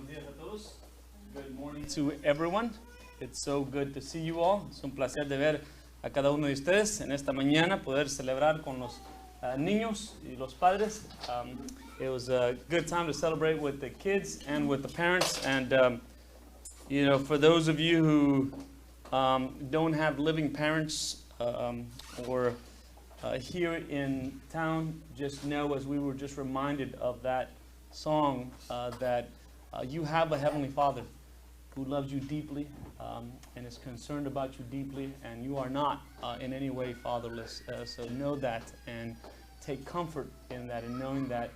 Buenos días a todos. Good morning to everyone. It's so good to see you all. Es un placer de ver a cada uno de ustedes en esta mañana, poder celebrar con los niños y los padres. It was a good time to celebrate with the kids and with the parents. And, you know, for those of you who don't have living parents or here in town, just know, as we were just reminded of that song, that you have a Heavenly Father who loves you deeply and is concerned about you deeply, and you are not in any way fatherless. So know that and take comfort in that, and knowing that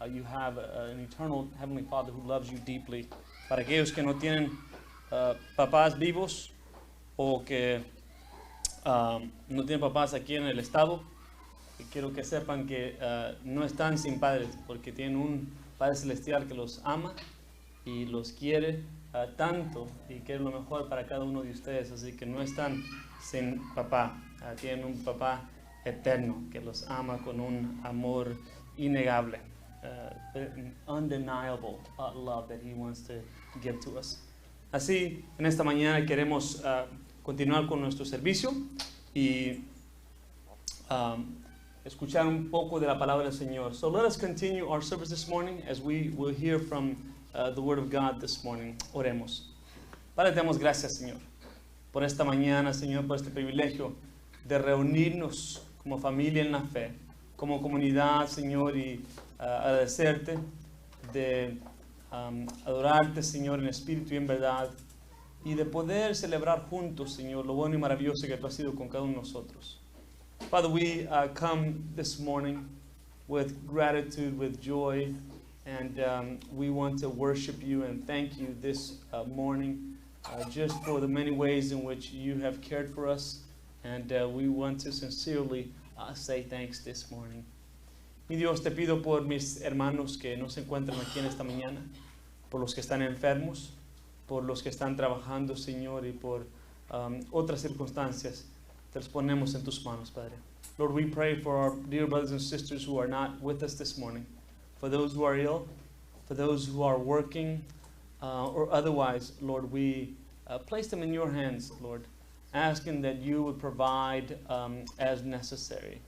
you have an eternal Heavenly Father who loves you deeply. Para aquellos que no tienen papás vivos o que no tienen papás aquí en el estado, quiero que sepan que no están sin padres, porque tienen un Padre Celestial que los ama y los quiere tanto y quiere lo mejor para cada uno de ustedes. Así que no están sin papá, tienen un papá eterno que los ama con un amor innegable, undeniable love that he wants to give to us. Así, en esta mañana queremos continuar con nuestro servicio y escuchar un poco de la palabra del Señor. So let us continue our service this morning as we will hear from the Word of God this morning. Oremos. Padre, te damos gracias, Señor, por esta mañana, Señor, por este privilegio de reunirnos como familia en la fe, como comunidad, Señor, y agradecerte, de adorarte, Señor, en espíritu y en verdad, y de poder celebrar juntos, Señor, lo bueno y maravilloso que tú has sido con cada uno de nosotros. Father, we come this morning with gratitude, with joy, and we want to worship you and thank you this morning just for the many ways in which you have cared for us, and we want to sincerely say thanks this morning. Mi Dios, te pido por mis hermanos que no se encuentran aquí en esta mañana, por los que están enfermos, por los que están trabajando, Señor, y por otras circunstancias. Te los ponemos en tus manos, Padre. Lord, we pray for our dear brothers and sisters who are not with us this morning, for those who are ill, for those who are working or otherwise. Lord, we place them in your hands, Lord, asking that you would provide as necessary.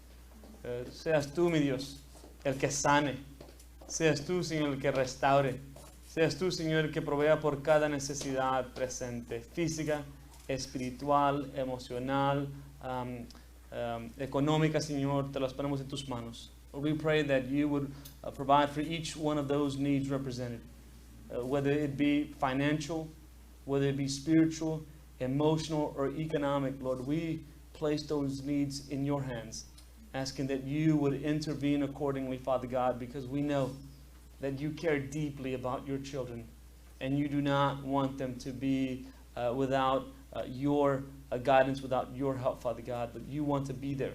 Seas tú, mi Dios, el que sane. Seas tú, Señor, el que restaure. Seas tú, Señor, el que provea por cada necesidad presente, física, espiritual, emocional, económica, Señor. Te las ponemos en tus manos. Lord, we pray that you would provide for each one of those needs represented, whether it be financial, whether it be spiritual, emotional, or economic. Lord, we place those needs in your hands, asking that you would intervene accordingly, Father God, because we know that you care deeply about your children, and you do not want them to be without your guidance, without your help, Father God, but you want to be there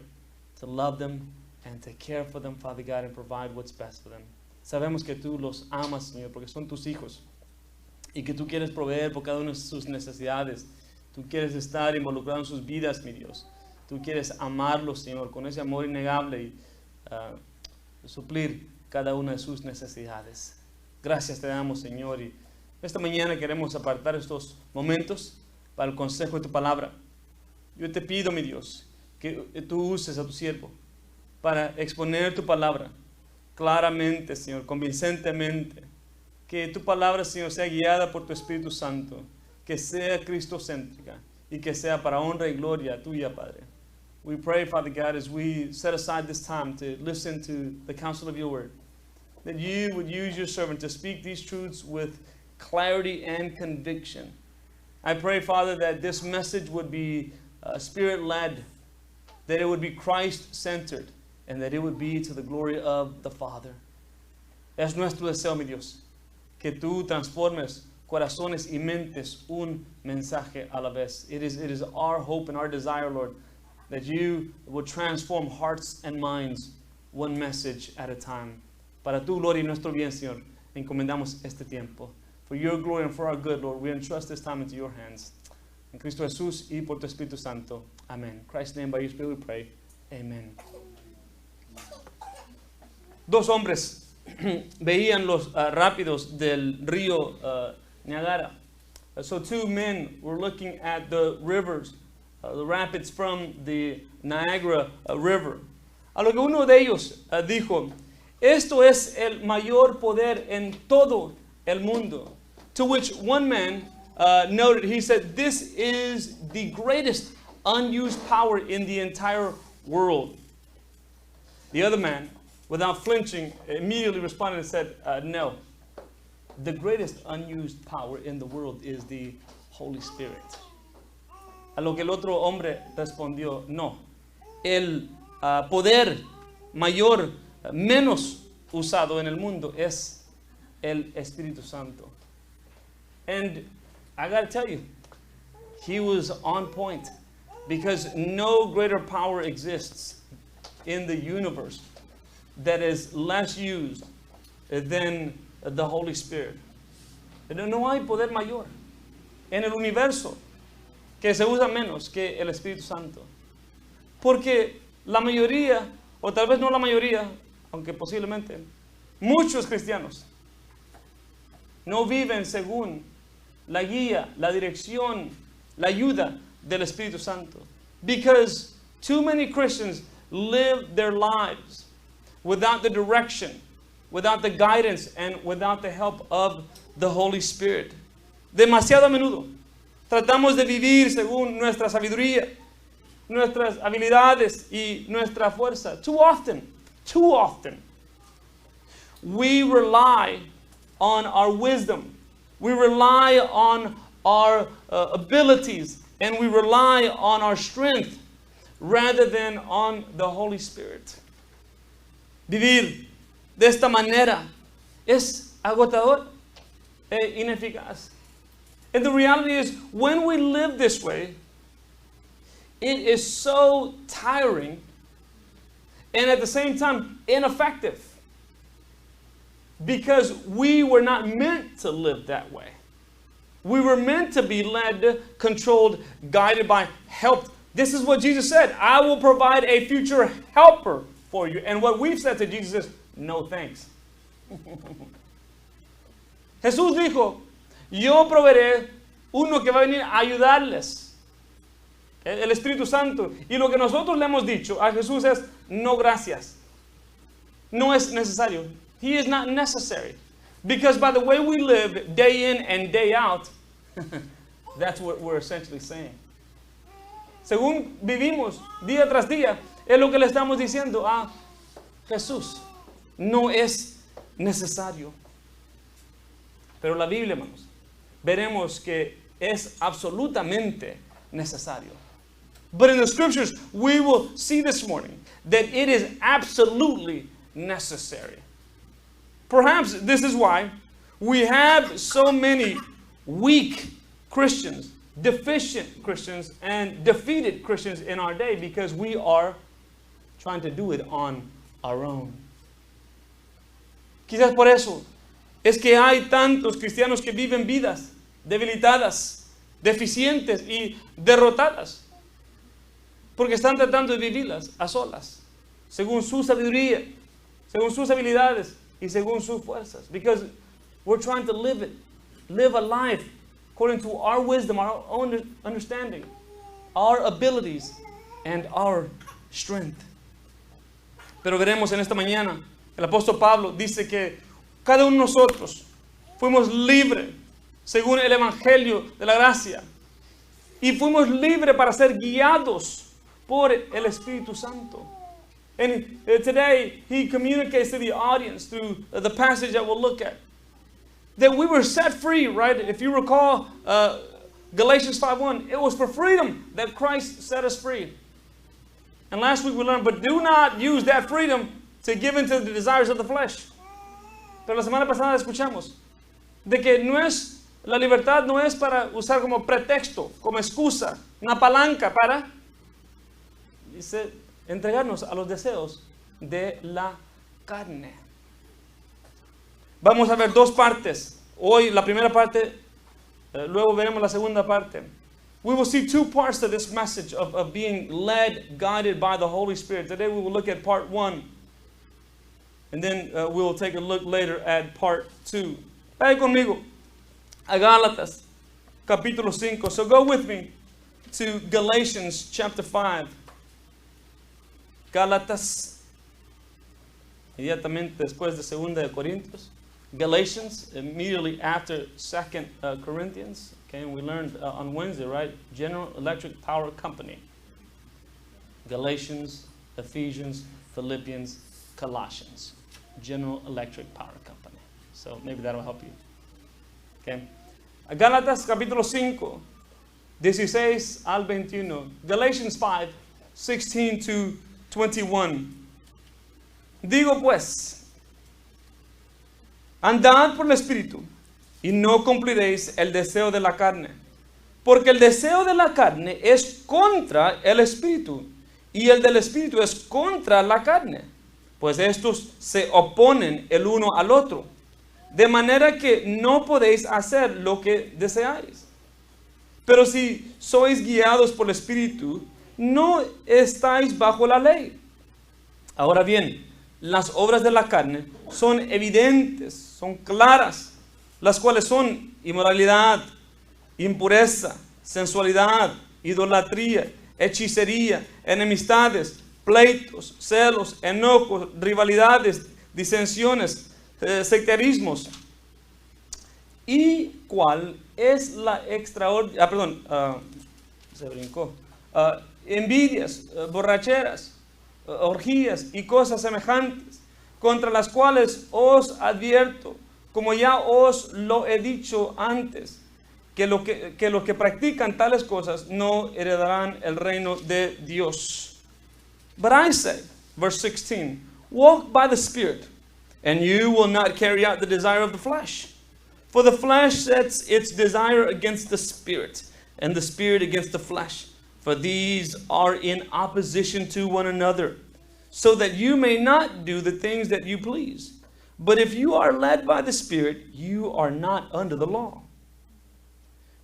to love them and to care for them, Father God, and provide what's best for them. Sabemos que tú los amas, Señor, porque son tus hijos, y que tú quieres proveer por cada una de sus necesidades. Tú quieres estar involucrado en sus vidas, mi Dios. Tú quieres amarlos, Señor, con ese amor innegable y suplir cada una de sus necesidades. Gracias te damos, Señor, y esta mañana queremos apartar estos momentos para el consejo de tu palabra. Yo te pido, mi Dios, que tú uses a tu siervo para exponer tu palabra claramente, Señor, convincentemente. Que tu palabra, Señor, sea guiada por tu Espíritu Santo, que sea cristocéntrica y que sea para honra y gloria tuya, Padre. We pray, Father God, as we set aside this time to listen to the counsel of your word, that you would use your servant to speak these truths with clarity and conviction. I pray, Father, that this message would be Spirit-led, that it would be Christ-centered, and that it would be to the glory of the Father. Es nuestro deseo, mi Dios, que tú transformes corazones y mentes un mensaje a la vez. It is our hope and our desire, Lord, that you would transform hearts and minds one message at a time. Para tu gloria y nuestro bien, Señor, encomendamos este tiempo. For your glory and for our good, Lord, we entrust this time into your hands. En Cristo Jesús y por tu Espíritu Santo. Amen. In Christ's name, by your Spirit we pray. Amen. Dos hombres veían los rápidos del río Niagara. So two men were looking at the rivers, the rapids from the Niagara River. A lo que uno de ellos dijo, esto es el mayor poder en todo el mundo. To which one man noted, he said, this is the greatest unused power in the entire world. The other man, without flinching, immediately responded and said, no. The greatest unused power in the world is the Holy Spirit. A lo que el otro hombre respondió, no. El poder mayor, menos usado en el mundo es el Espíritu Santo. And I got to tell you, he was on point, because no greater power exists in the universe that is less used than the Holy Spirit. No hay poder mayor en el universo que se usa menos que el Espíritu Santo. Porque la mayoría, o tal vez no la mayoría, aunque posiblemente, muchos cristianos no viven según la guía, la dirección, la ayuda del Espíritu Santo. Because too many Christians live their lives without the direction, without the guidance, and without the help of the Holy Spirit. Demasiado a menudo tratamos de vivir según nuestra sabiduría, nuestras habilidades y nuestra fuerza. Too often, we rely on our wisdom. We rely on our abilities, and we rely on our strength rather than on the Holy Spirit. Vivir de esta manera es agotador e ineficaz. And the reality is, when we live this way, it is so tiring and at the same time ineffective, because we were not meant to live that way. We were meant to be led, controlled, guided by, helped. This is what Jesus said, I will provide a future helper for you. And what we've said to Jesus is, no thanks. Jesús dijo, yo proveeré uno que va a venir a ayudarles, el Espíritu Santo. Y lo que nosotros le hemos dicho a Jesús es, no gracias. No es necesario. He is not necessary. Because by the way we live day in and day out, that's what we're essentially saying. Según vivimos día tras día, es lo que le estamos diciendo a Jesús. No es necesario. Pero la Biblia, hermanos, veremos que es absolutamente necesario. But in the scriptures, we will see this morning that it is absolutely necessary. Perhaps this is why we have so many weak Christians, deficient Christians, and defeated Christians in our day, because we are trying to do it on our own. Quizás por eso es que hay tantos cristianos que viven vidas debilitadas, deficientes y derrotadas, porque están tratando de vivirlas a solas, según su sabiduría, según sus habilidades y según sus fuerzas. Because we're trying to live a life according to our wisdom, our own understanding, our abilities, and our strength. Pero veremos en esta mañana, el apóstol Pablo dice que cada uno de nosotros fuimos libres según el evangelio de la gracia, y fuimos libres para ser guiados por el Espíritu Santo. And today he communicates to the audience through the passage that we'll look at that we were set free, right? If you recall Galatians 5:1, it was for freedom that Christ set us free. And last week we learned, but do not use that freedom to give into the desires of the flesh. Pero la semana pasada escuchamos de que la libertad no es para usar como pretexto, como excusa, una palanca para, dice, entregarnos a los deseos de la carne. Vamos a ver dos partes. Hoy la primera parte, luego veremos la segunda parte. We will see two parts to this message of being led, guided by the Holy Spirit. Today we will look at part 1. And then we will take a look later at part 2. Vaya conmigo a Gálatas, capítulo 5. So go with me to Galatians chapter 5. Gálatas, inmediatamente después de 2 de Corintios. Galatians, immediately after 2 Corinthians. Okay, and we learned on Wednesday, right? General Electric Power Company. Galatians, Ephesians, Philippians, Colossians. General Electric Power Company. So maybe that'll help you. Okay. Gálatas capítulo 5, 16 al 21. Galatians 5, 16 to 21. Digo pues, andad por el Espíritu y no cumpliréis el deseo de la carne. Porque el deseo de la carne es contra el Espíritu y el del Espíritu es contra la carne. Pues estos se oponen el uno al otro. De manera que no podéis hacer lo que deseáis. Pero si sois guiados por el Espíritu, no estáis bajo la ley. Ahora bien, las obras de la carne son evidentes, son claras, las cuales son inmoralidad, impureza, sensualidad, idolatría, hechicería, enemistades, pleitos, celos, enojos, rivalidades, disensiones, sectarismos. ¿Y cuál es la extraordinaria? Envidias, borracheras, orgías y cosas semejantes, contra las cuales os advierto, como ya os lo he dicho antes, que los que practican tales cosas no heredarán el reino de Dios. But I say, verse 16, walk by the Spirit, and you will not carry out the desire of the flesh. For the flesh sets its desire against the Spirit, and the Spirit against the flesh. For these are in opposition to one another, so that you may not do the things that you please. But if you are led by the Spirit, you are not under the law.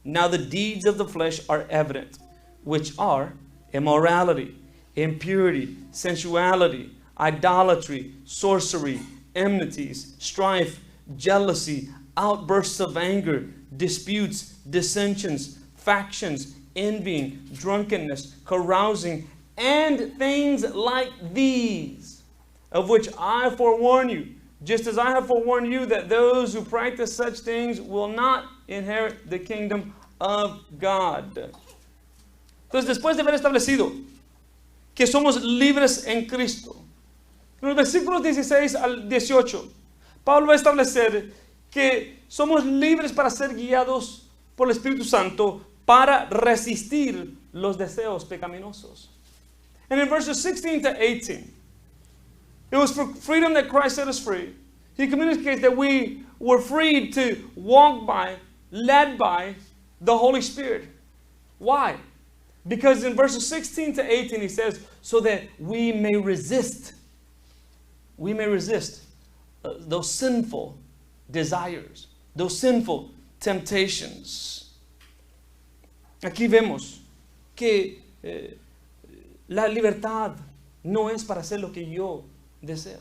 Now the deeds of the flesh are evident, which are immorality, impurity, sensuality, idolatry, sorcery, enmities, strife, jealousy, outbursts of anger, disputes, dissensions, factions, envying, drunkenness, carousing, and things like these, of which I forewarn you, just as I have forewarned you, that those who practice such things will not inherit the kingdom of God. Entonces, después de haber establecido que somos libres en Cristo, en los versículos 16 al 18, Pablo va a establecer que somos libres para ser guiados por el Espíritu Santo para resistir los deseos pecaminosos. And in verses 16 to 18, it was for freedom that Christ set us free. He communicates that we were freed to walk by, led by the Holy Spirit. Why? Because in verses 16 to 18 he says, so that we may resist those sinful desires, those sinful temptations. Aquí vemos que la libertad no es para hacer lo que yo deseo.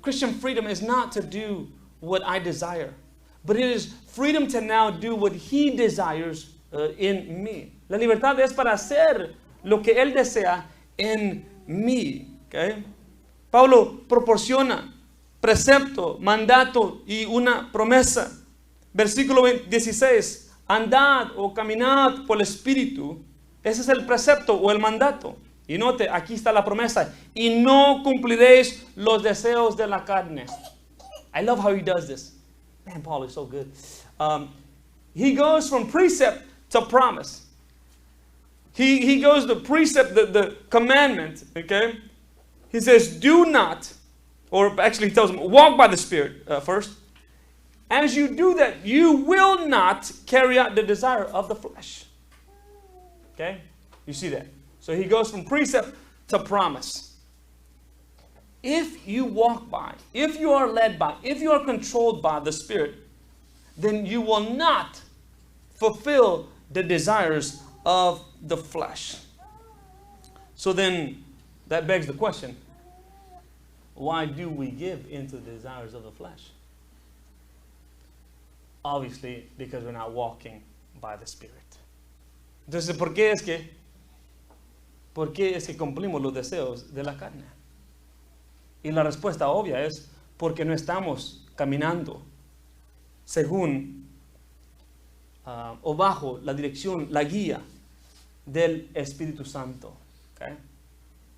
Christian freedom is not to do what I desire, but it is freedom to now do what He desires in me. La libertad es para hacer lo que Él desea en mí. Okay? Pablo proporciona precepto, mandato y una promesa. Versículo 16. Andad o caminad por el Espíritu. Ese es el precepto o el mandato. Y note, aquí está la promesa. Y no cumpliréis los deseos de la carne. I love how he does this. Man, Paul is so good. He goes from precept to promise. He goes to precept, the commandment, okay? He says, do not, or actually he tells them, walk by the Spirit first. As you do that, you will not carry out the desire of the flesh. Okay? You see that? So he goes from precept to promise. If you walk by, if you are led by, if you are controlled by the Spirit, then you will not fulfill the desires of the flesh. So then, that begs the question, why do we give into the desires of the flesh? Obviously, because we're not walking by the Spirit. Entonces, ¿por qué es que cumplimos los deseos de la carne? Y la respuesta obvia es porque no estamos caminando según o bajo la dirección, la guía del Espíritu Santo. Okay?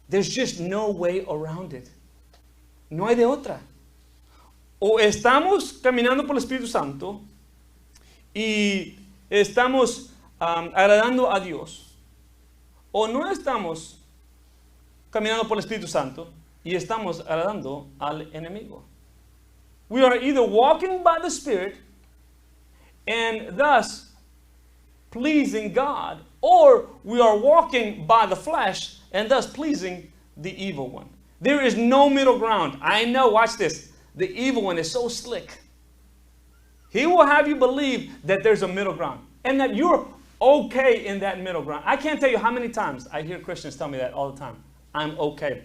There's just no way around it. No hay de otra. O estamos caminando por el Espíritu Santo y estamos agradando a Dios, o no estamos caminando por el Espíritu Santo y estamos agradando al enemigo. We are either walking by the Spirit and thus pleasing God, or we are walking by the flesh and thus pleasing the evil one. There is no middle ground. I know, watch this. The evil one is so slick. He will have you believe that there's a middle ground and that you're okay in that middle ground. I can't tell you how many times I hear Christians tell me that all the time. I'm okay.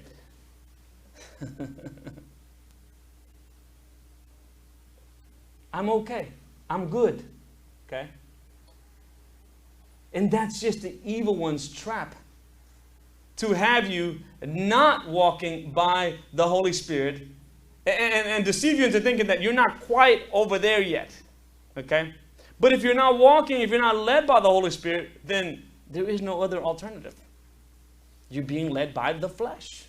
I'm okay. I'm good. Okay? And that's just the evil one's trap. To have you not walking by the Holy Spirit and deceive you into thinking that you're not quite over there yet. Okay? But if you're not walking, if you're not led by the Holy Spirit, then there is no other alternative. You're being led by the flesh,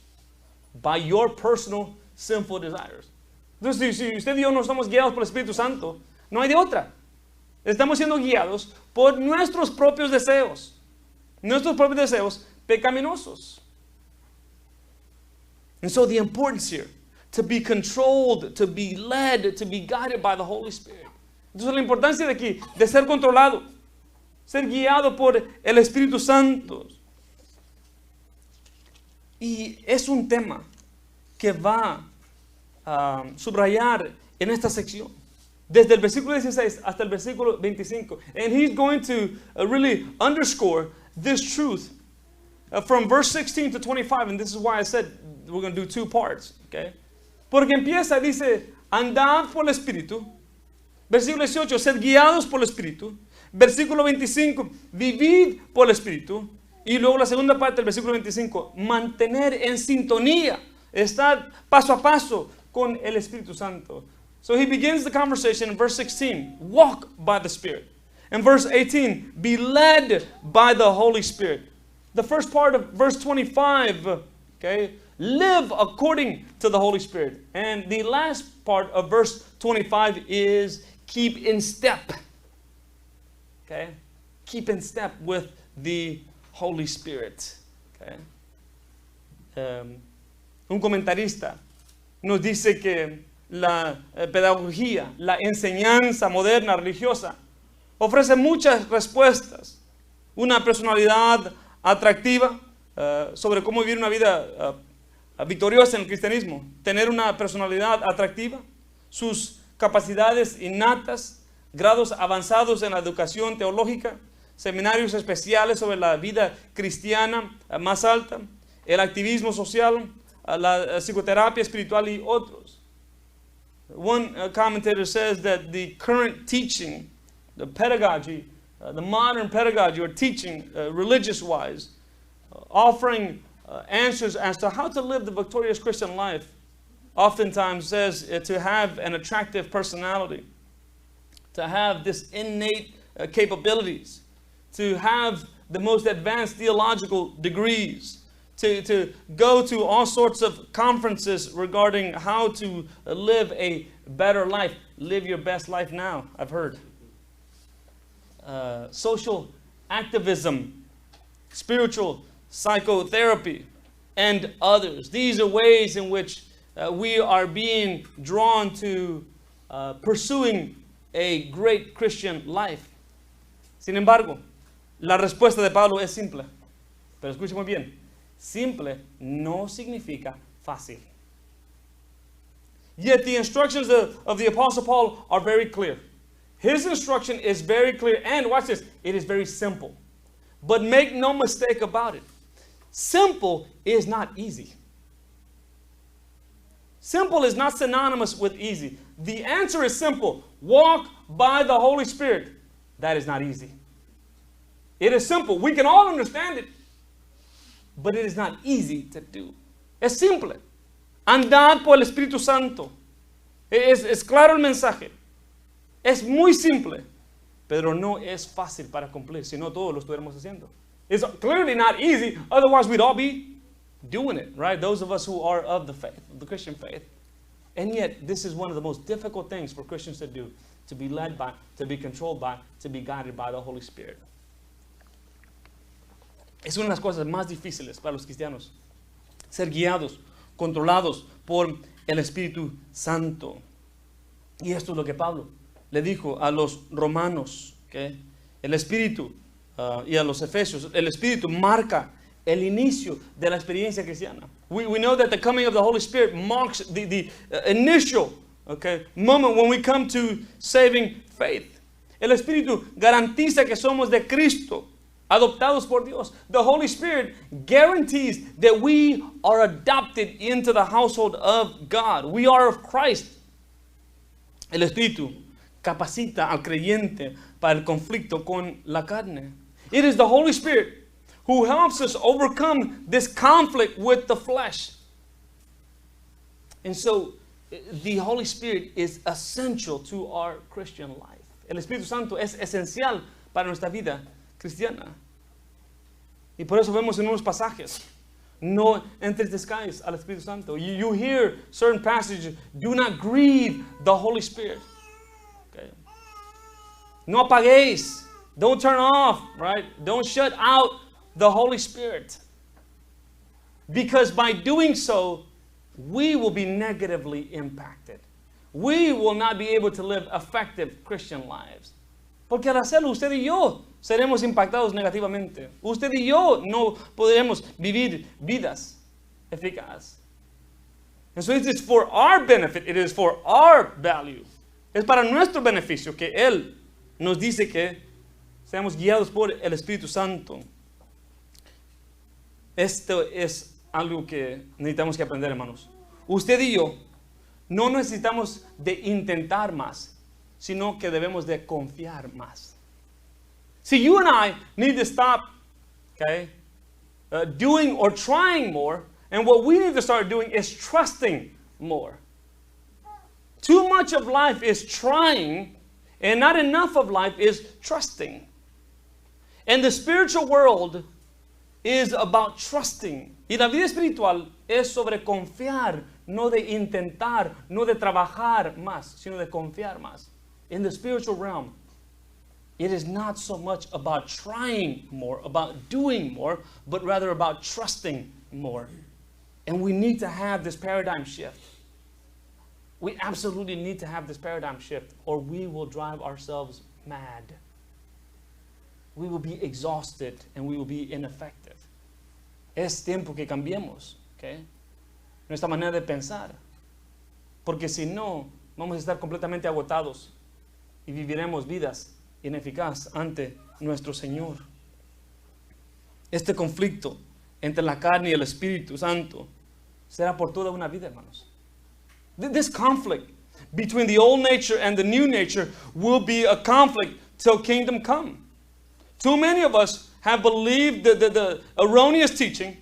by your personal sinful desires. Entonces, si usted y yo no estamos guiados por el Espíritu Santo, no hay de otra. Estamos siendo guiados por nuestros propios deseos pecaminosos. And so the importance here, to be controlled, to be led, to be guided by the Holy Spirit. Entonces la importancia de aquí, de ser controlado, ser guiado por el Espíritu Santo. Y es un tema que va a subrayar en esta sección, desde el versículo 16 hasta el versículo 25. And he's going to really underscore this truth from verse 16 to 25. And this is why I said we're going to do two parts. Okay? Porque empieza, dice, andad por el Espíritu. Versículo 18, sed guiados por el Espíritu. Versículo 25, vivid por el Espíritu. Y luego la segunda parte del versículo 25, mantener en sintonía, estar paso a paso con el Espíritu Santo. So he begins the conversation in verse 16, walk by the Spirit. In verse 18, be led by the Holy Spirit. The first part of verse 25, okay, live according to the Holy Spirit. And the last part of verse 25 is keep in step. Okay? Keep in step with the Holy Spirit. Okay? Un comentarista nos dice que la pedagogía, la enseñanza moderna religiosa ofrece muchas respuestas. Una personalidad atractiva sobre cómo vivir una vida victoriosa en el cristianismo. Tener una personalidad atractiva, sus capacidades innatas, grados avanzados en la educación teológica, seminarios especiales sobre la vida cristiana más alta, el activismo social, la psicoterapia espiritual y otros. One commentator says that the current teaching, the pedagogy, the modern pedagogy or teaching religious-wise, offering answers as to how to live the victorious Christian life, oftentimes says to have an attractive personality, to have this innate capabilities, to have the most advanced theological degrees, to go to all sorts of conferences regarding how to live a better life. Live your best life now, I've heard. Social activism, spiritual psychotherapy, and others. These are ways in which we are being drawn to pursuing a great Christian life. Sin embargo, la respuesta de Pablo es simple. Pero escuche muy bien. Simple no significa fácil. Yet the instructions of the Apostle Paul are very clear. His instruction is very clear, and watch this, it is very simple. But make no mistake about it. Simple is not easy. Simple is not synonymous with easy. The answer is simple. Walk by the Holy Spirit, that is not easy. It is simple. We can all understand it. But it is not easy to do. Es simple. Andad por el Espíritu Santo. Es claro el mensaje. Es muy simple. Pero no es fácil para cumplir. Si no, todos lo estuviéramos haciendo. It's clearly not easy. Otherwise, we'd all be doing it, right? Those of us who are of the faith, the Christian faith. And yet, this is one of the most difficult things for Christians to do. To be led by, to be controlled by, to be guided by the Holy Spirit. Es una de las cosas más difíciles para los cristianos. Ser guiados, controlados por el Espíritu Santo. Y esto es lo que Pablo le dijo a los romanos. ¿Okay? El Espíritu y a los efesios. El Espíritu marca el inicio de la experiencia cristiana. We know that the coming of the Holy Spirit marks the initial moment when we come to saving faith. El Espíritu garantiza que somos de Cristo, adoptados por Dios. The Holy Spirit guarantees that we are adopted into the household of God. We are of Christ. El Espíritu capacita al creyente para el conflicto con la carne. It is the Holy Spirit who helps us overcome this conflict with the flesh. And so, the Holy Spirit is essential to our Christian life. El Espíritu Santo es esencial para nuestra vida cristiana. Y por eso vemos en unos pasajes, no entristezcáis al Espíritu Santo. You hear certain passages, do not grieve the Holy Spirit. Okay. No apaguéis, don't turn off, right? Don't shut out the Holy Spirit. Because by doing so, we will be negatively impacted. We will not be able to live effective Christian lives. Porque al hacerlo, usted y yo seremos impactados negativamente. Usted y yo no podremos vivir vidas eficaces. And so it's for our benefit, it is for our value. Es para nuestro beneficio que Él nos dice que seamos guiados por el Espíritu Santo. Esto es algo que necesitamos que aprender, hermanos. Usted y yo no necesitamos de intentar más, sino que debemos de confiar más. See, you and I need to stop, doing or trying more, and what we need to start doing is trusting more. Too much of life is trying, and not enough of life is trusting. And the spiritual world is about trusting. Y la vida espiritual es sobre confiar, no de intentar, no de trabajar más, sino de confiar más. In the spiritual realm, it is not so much about trying more, about doing more, but rather about trusting more. And we need to have this paradigm shift. We absolutely need to have this paradigm shift, or we will drive ourselves mad. We will be exhausted and we will be ineffective. Es tiempo que cambiemos, nuestra manera de pensar. Porque si no, vamos a estar completamente agotados y viviremos vidas ineficaces ante nuestro Señor. Este conflicto entre la carne y el Espíritu Santo será por toda una vida, hermanos. This conflict between the old nature and the new nature will be a conflict till kingdom come. Too many of us have believed the erroneous teaching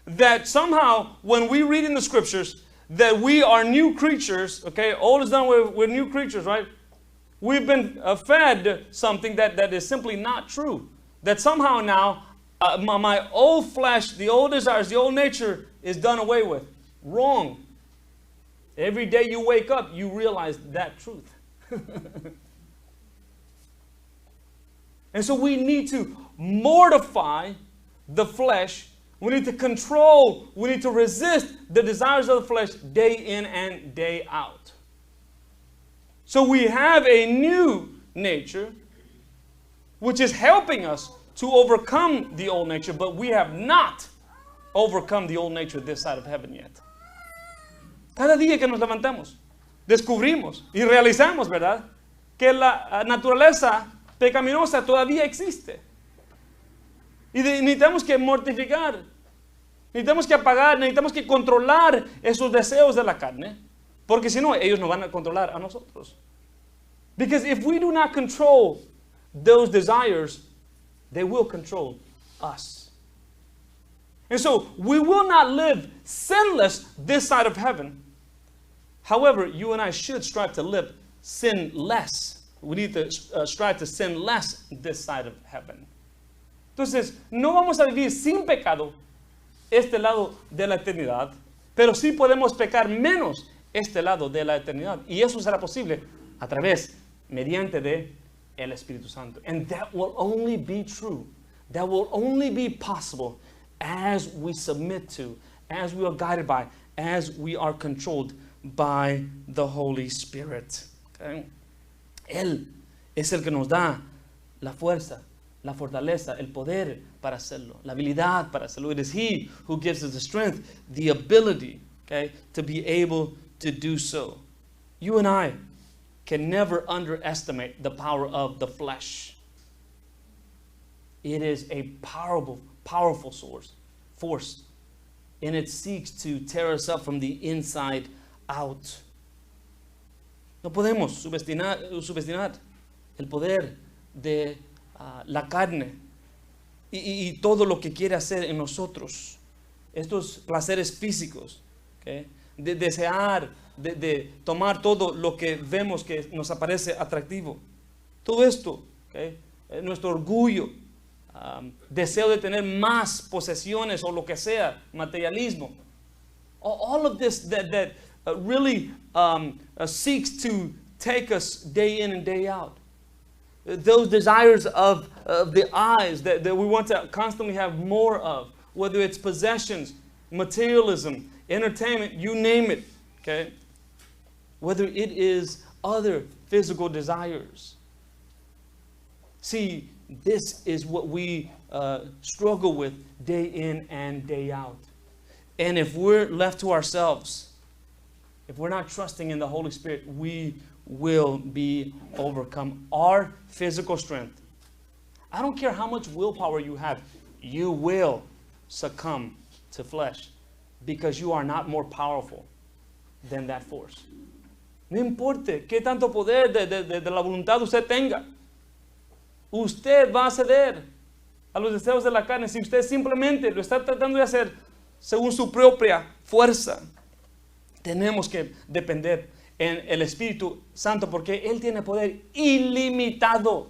that somehow when we read in the scriptures that we are new creatures, old is done, we're new creatures, right? We've been fed something that is simply not true. That somehow now my old flesh, the old desires, the old nature is done away with. Wrong. Every day you wake up, you realize that truth. And so we need to mortify the flesh. We need to control, we need to resist the desires of the flesh day in and day out. So we have a new nature which is helping us to overcome the old nature, but we have not overcome the old nature this side of heaven yet. Cada día que nos levantamos, descubrimos y realizamos, ¿verdad?, que la naturaleza pecaminosa todavía existe. Y necesitamos que mortificar, necesitamos que apagar, necesitamos que controlar esos deseos de la carne, porque si no, ellos nos van a controlar a nosotros. Because if we do not control those desires, they will control us. And so we will not live sinless this side of heaven. However, you and I should strive to live sinless. We need to strive to sin less this side of heaven. Entonces, no vamos a vivir sin pecado este lado de la eternidad, pero sí podemos pecar menos este lado de la eternidad. Y eso será posible a través, mediante de el Espíritu Santo. And that will only be true. That will only be possible as we submit to, as we are guided by, as we are controlled by the Holy Spirit. Okay? Él es el que nos da la fuerza, la fortaleza, el poder para hacerlo, la habilidad para hacerlo. It is He who gives us the strength, the ability, okay, to be able to do so. You and I can never underestimate the power of the flesh. It is a powerful force, and it seeks to tear us up from the inside out. No podemos subestimar el poder de la carne y todo lo que quiere hacer en nosotros. Estos placeres físicos, ¿okay? De desear, de tomar todo lo que vemos que nos aparece atractivo. Todo esto, ¿okay? Nuestro orgullo, deseo de tener más posesiones o lo que sea, materialismo. All of this that really seeks to take us day in and day out. Those desires of the eyes that we want to constantly have more of, whether it's possessions, materialism, entertainment, you name it, okay? Whether it is other physical desires. See, this is what we struggle with day in and day out. And if we're left to ourselves, if we're not trusting in the Holy Spirit, we will be overcome. Our physical strength, I don't care how much willpower you have, you will succumb to flesh because you are not more powerful than that force. No importa qué tanto poder de la voluntad usted tenga, usted va a ceder a los deseos de la carne si usted simplemente lo está tratando de hacer según su propia fuerza. Tenemos que depender en el Espíritu Santo porque Él tiene poder ilimitado.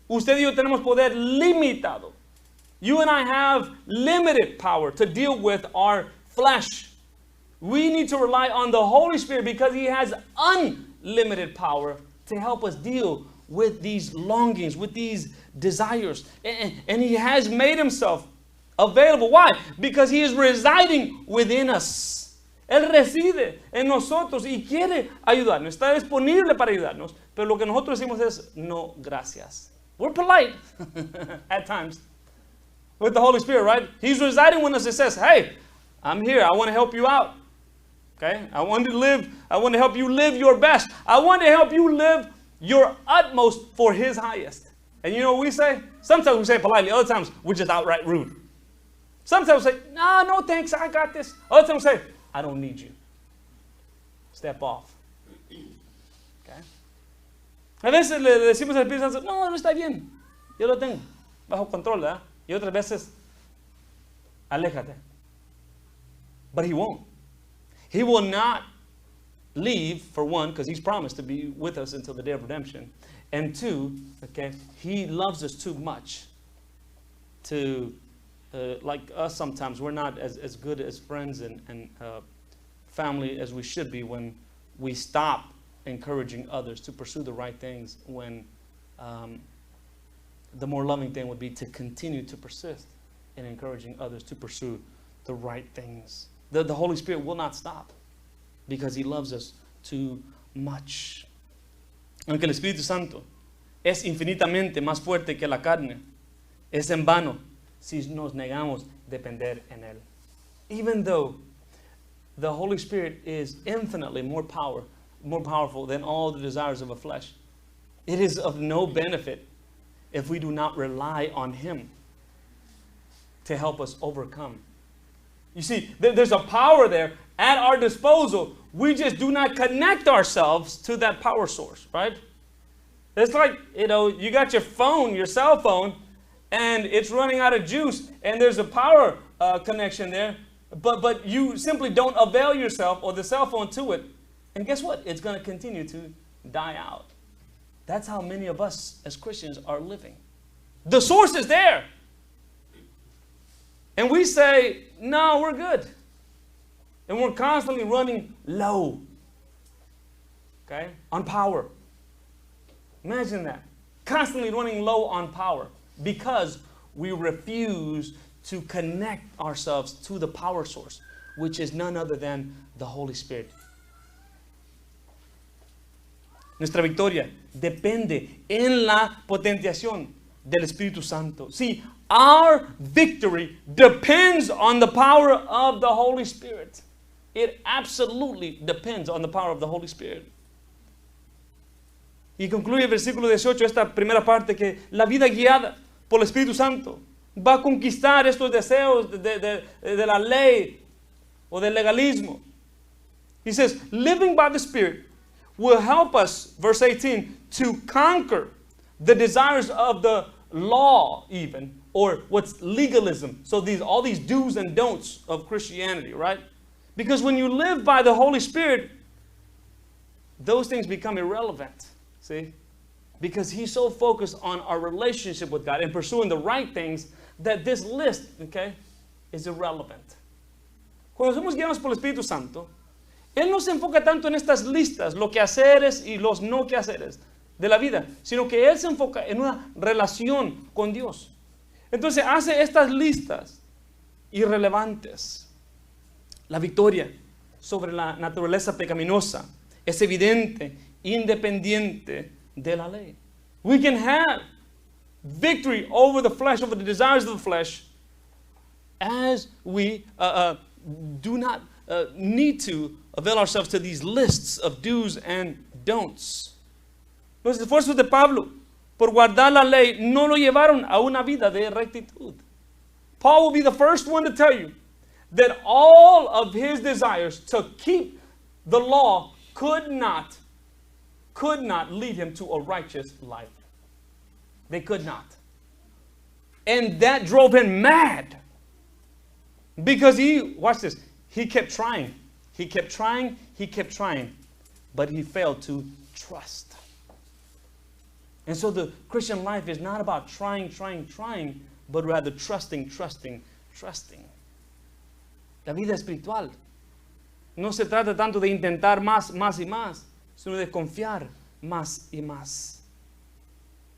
Usted y yo tenemos poder limitado. You and I have limited power to deal with our flesh. We need to rely on the Holy Spirit because He has unlimited power to help us deal with these longings, with these desires. And He has made Himself available. Why? Because He is residing within us. Él reside en nosotros y quiere ayudarnos. Está disponible para ayudarnos. Pero lo que nosotros decimos es, no, gracias. We're polite at times with the Holy Spirit, right? He's residing with us. He says, hey, I'm here. I want to help you out. Okay? I want to help you live your best. I want to help you live your utmost for His highest. And you know what we say? Sometimes we say it politely. Other times we're just outright rude. Sometimes we say, no thanks. I got this. Other times we say, I don't need you. Step off. Okay? A veces le decimos al Espíritu Santo, no está bien. Yo lo tengo bajo control, ¿verdad? Y otras veces, aléjate. But He won't. He will not leave, for one, because He's promised to be with us until the day of redemption. And two, okay, He loves us too much to, like us sometimes, we're not as good as friends and family as we should be when we stop encouraging others to pursue the right things, when the more loving thing would be to continue to persist in encouraging others to pursue the right things. The Holy Spirit will not stop because He loves us too much. Aunque el Espíritu Santo es infinitamente más fuerte que la carne, es en vano si nos negamos depender en Él. Even though the Holy Spirit is infinitely more powerful than all the desires of the flesh, it is of no benefit if we do not rely on Him to help us overcome. You see, there's a power there at our disposal. We just do not connect ourselves to that power source, right? It's like, you got your phone, your cell phone, and it's running out of juice, and there's a power connection there, but you simply don't avail yourself or the cell phone to it, and guess what? It's going to continue to die out. That's how many of us as Christians are living. The source is there. And we say, no, we're good. And we're constantly running low, okay, on power. Imagine that. Constantly running low on power because we refuse to connect ourselves to the power source, which is none other than the Holy Spirit. Nuestra victoria depende en la potentiación del Espíritu Santo. See, our victory depends on the power of the Holy Spirit. It absolutely depends on the power of the Holy Spirit. Y concluye el versículo 18, esta primera parte, que la vida guiada por el Espíritu Santo va a conquistar estos deseos de la ley o del legalismo. He says, living by the Spirit will help us, verse 18, to conquer the desires of the law even, or what's legalism. So all these do's and don'ts of Christianity, right? Because when you live by the Holy Spirit, those things become irrelevant. See? Because he's so focused on our relationship with God and pursuing the right things that this list, okay, is irrelevant. Cuando somos guiados por el Espíritu Santo, Él no se enfoca tanto en estas listas, lo que haceres y los no que haceres de la vida, sino que Él se enfoca en una relación con Dios. Entonces hace estas listas irrelevantes. La victoria sobre la naturaleza pecaminosa es evidente, independiente de la ley. We can have victory over the flesh, over the desires of the flesh, as we do not need to avail ourselves to these lists of do's and don'ts. Los esfuerzos de Pablo por guardar la ley no lo llevaron a una vida de rectitud. Paul will be the first one to tell you that all of his desires to keep the law could not lead him to a righteous life. They could not. And that drove him mad. Because watch this, he kept trying. He kept trying, but he failed to trust. And so the Christian life is not about trying, but rather trusting. La vida espiritual no se trata tanto de intentar más y más, sino de confiar más y más.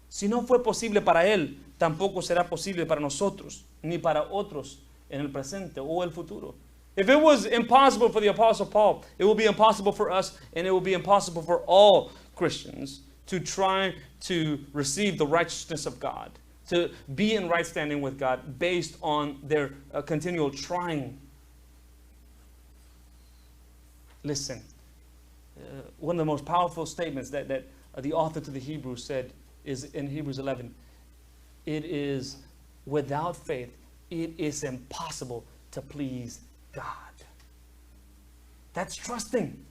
Si no fue posible para él, tampoco será posible para nosotros, ni para otros en el presente o el futuro. If it was impossible for the Apostle Paul, it will be impossible for us, and it will be impossible for all Christians to try to receive the righteousness of God, to be in right standing with God based on their continual trying. Listen, one of the most powerful statements that the author to the Hebrews said is in Hebrews 11. It is without faith, it is impossible to please God. That's trusting.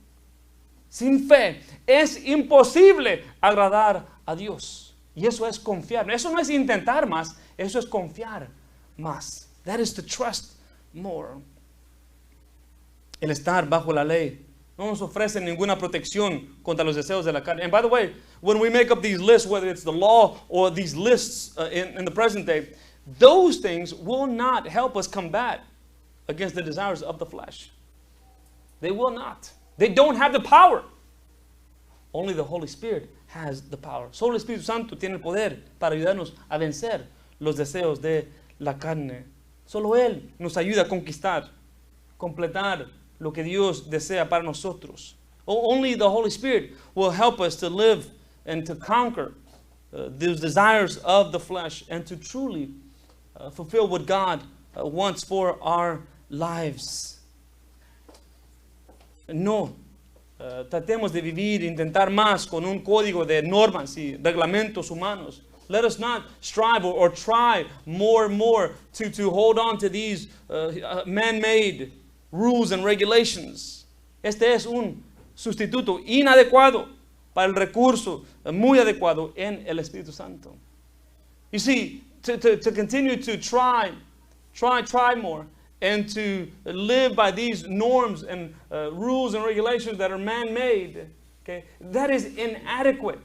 Sin fe es imposible agradar a Dios. Y eso es confiar. Eso no es intentar más, eso es confiar más. That is to trust more. El estar bajo la ley no nos ofrece ninguna protección contra los deseos de la carne. And by the way, when we make up these lists, whether it's the law or these lists in the present day, those things will not help us combat against the desires of the flesh. They will not. They don't have the power. Only the Holy Spirit has the power. Solo el Espíritu Santo tiene el poder para ayudarnos a vencer los deseos de la carne. Solo Él nos ayuda a conquistar, completar lo que Dios desea para nosotros. Only the Holy Spirit will help us to live and to conquer those desires of the flesh and to truly fulfill what God wants for our lives. No tratemos de vivir, intentar más con un código de normas y reglamentos humanos. Let us not strive or try more and more to hold on to these man-made rules and regulations. Este es un sustituto inadecuado para el recurso muy adecuado en el Espíritu Santo. You see, to continue to try more, and to live by these norms and rules and regulations that are man-made, okay, that is inadequate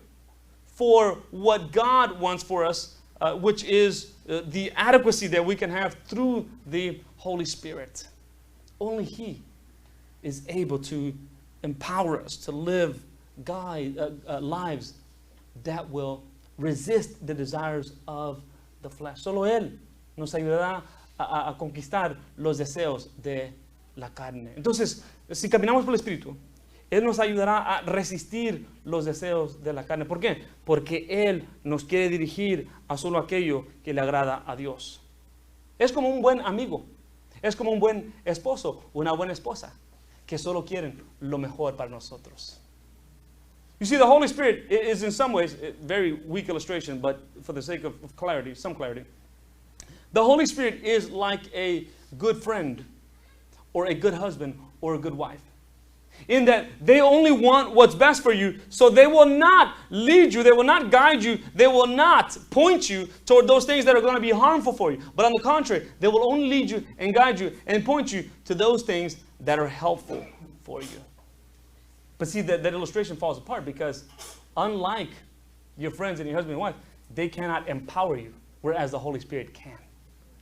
for what God wants for us, which is the adequacy that we can have through the Holy Spirit. Only He is able to empower us to live lives that will resist the desires of the flesh. Solo Él nos ayudará a conquistar los deseos de la carne. Entonces, si caminamos por el Espíritu, Él nos ayudará a resistir los deseos de la carne. ¿Por qué? Porque Él nos quiere dirigir a solo aquello que le agrada a Dios. Es como un buen amigo, es como un buen esposo, una buena esposa, que solo quieren lo mejor para nosotros. You see, the Holy Spirit is in some ways a very weak illustration, but for the sake of clarity, some clarity, the Holy Spirit is like a good friend or a good husband or a good wife, in that they only want what's best for you, so they will not lead you, they will not guide you, they will not point you toward those things that are going to be harmful for you. But on the contrary, they will only lead you and guide you and point you to those things that are helpful for you. But see, that illustration falls apart because unlike your friends and your husband and wife, they cannot empower you, whereas the Holy Spirit can.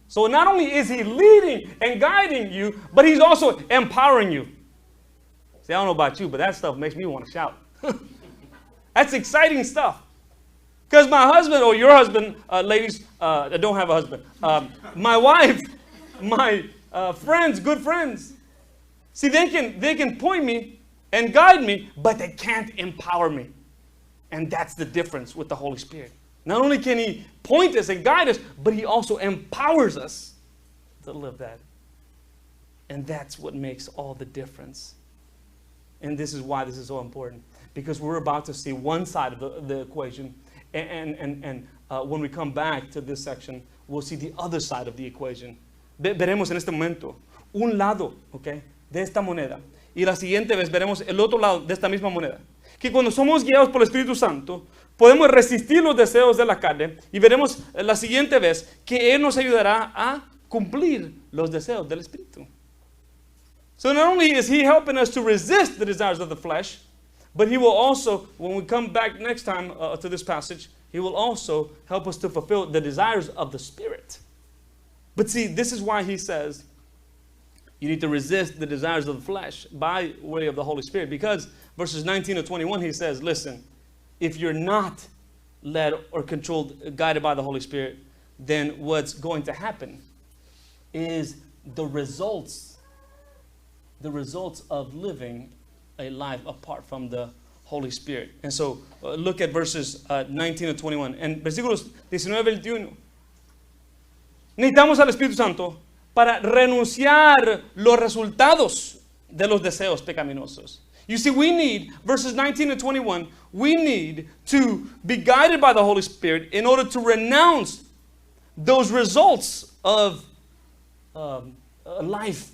So not only is He leading and guiding you, but He's also empowering you. See, I don't know about you, but that stuff makes me want to shout. That's exciting stuff. Because my husband, or your husband, ladies, I don't have a husband. My wife, my friends, good friends. See, they can point me and guide me, but they can't empower me. And that's the difference with the Holy Spirit. Not only can He point us and guide us, but He also empowers us to live that. And that's what makes all the difference. And this is why this is so important. Because we're about to see one side of the equation. And when we come back to this section, we'll see the other side of the equation. Veremos en este momento un lado, okay, de esta moneda. Y la siguiente vez veremos el otro lado de esta misma moneda. Que cuando somos guiados por el Espíritu Santo, podemos resistir los deseos de la carne. Y veremos la siguiente vez que Él nos ayudará a cumplir los deseos del Espíritu. So not only is He helping us to resist the desires of the flesh, but He will also, when we come back next time to this passage, He will also help us to fulfill the desires of the Spirit. But see, this is why He says, you need to resist the desires of the flesh by way of the Holy Spirit. Because verses 19 to 21, He says, listen, if you're not led or controlled, guided by the Holy Spirit, then what's going to happen is the results of living a life apart from the Holy Spirit. And so look at verses 19 to 21. En versículos 19-21. Necesitamos al Espíritu Santo para renunciar los resultados de los deseos pecaminosos. You see, we need, verses 19 to 21, we need to be guided by the Holy Spirit in order to renounce those results of a life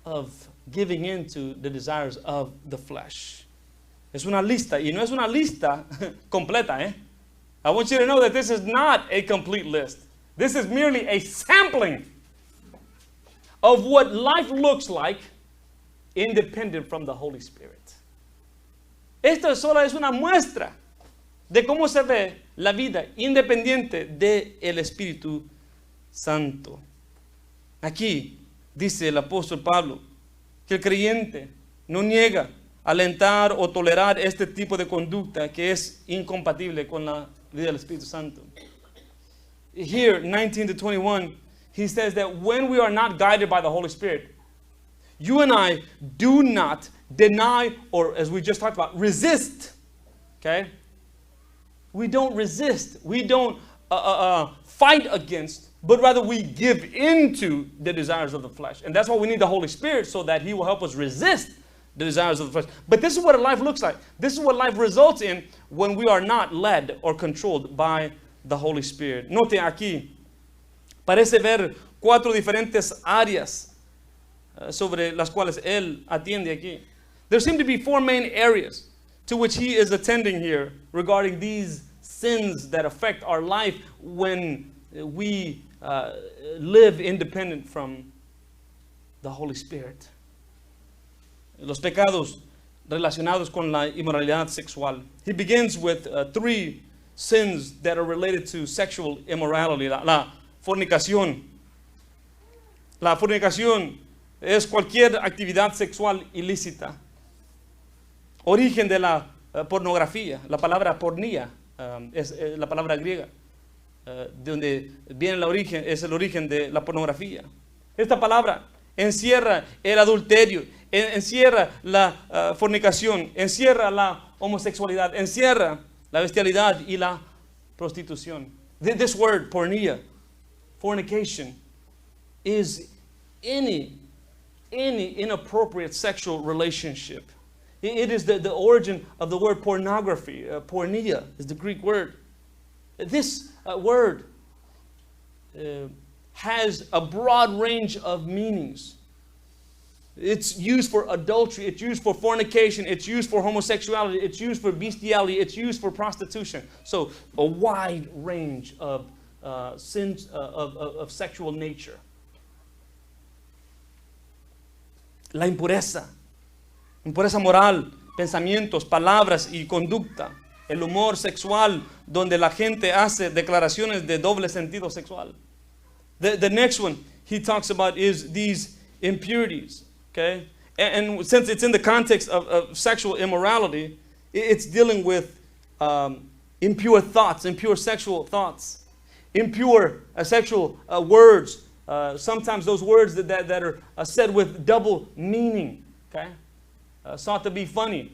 of giving in to the desires of the flesh. Es una lista, y no es una lista completa, eh? I want you to know that this is not a complete list. This is merely a sampling of what life looks like independent from the Holy Spirit. Esto solo es una muestra de cómo se ve la vida independiente del Espíritu Santo. Aquí dice el apóstol Pablo que el creyente no niega alentar o tolerar este tipo de conducta que es incompatible con la vida del Espíritu Santo. Here, 19 to 21, he says that when we are not guided by the Holy Spirit, you and I do not deny, or as we just talked about, resist. Okay? We don't resist. We don't fight against, but rather we give into the desires of the flesh. And that's why we need the Holy Spirit, so that He will help us resist the desires of the flesh. But this is what a life looks like. This is what life results in when we are not led or controlled by the Holy Spirit. Note aquí, parece ver 4 diferentes áreas sobre las cuales Él atiende aquí. There seem to be 4 main areas to which he is attending here regarding these sins that affect our life when we live independent from the Holy Spirit. Los pecados relacionados con la inmoralidad sexual. He begins with 3 sins that are related to sexual immorality. La fornicación. La fornicación es cualquier actividad sexual ilícita. Origen de la pornografía. La palabra pornía es la palabra griega. De donde viene el origen, es el origen de la pornografía. Esta palabra encierra el adulterio, encierra la fornicación, encierra la homosexualidad, encierra la bestialidad y la prostitución. This word, pornea, fornication, is any inappropriate sexual relationship. It is the origin of the word pornography. Pornea is the Greek word. This word has a broad range of meanings. It's used for adultery, it's used for fornication, it's used for homosexuality, it's used for bestiality, it's used for prostitution. So a wide range of sins of sexual nature. La impureza moral, pensamientos, palabras y conducta. El humor sexual, donde la gente hace declaraciones de doble sentido sexual. The next one he talks about is these impurities. Okay? And since it's in the context of sexual immorality, it's dealing with impure thoughts, impure sexual thoughts, impure sexual words. Sometimes those words that are said with double meaning. Okay? Sought to be funny.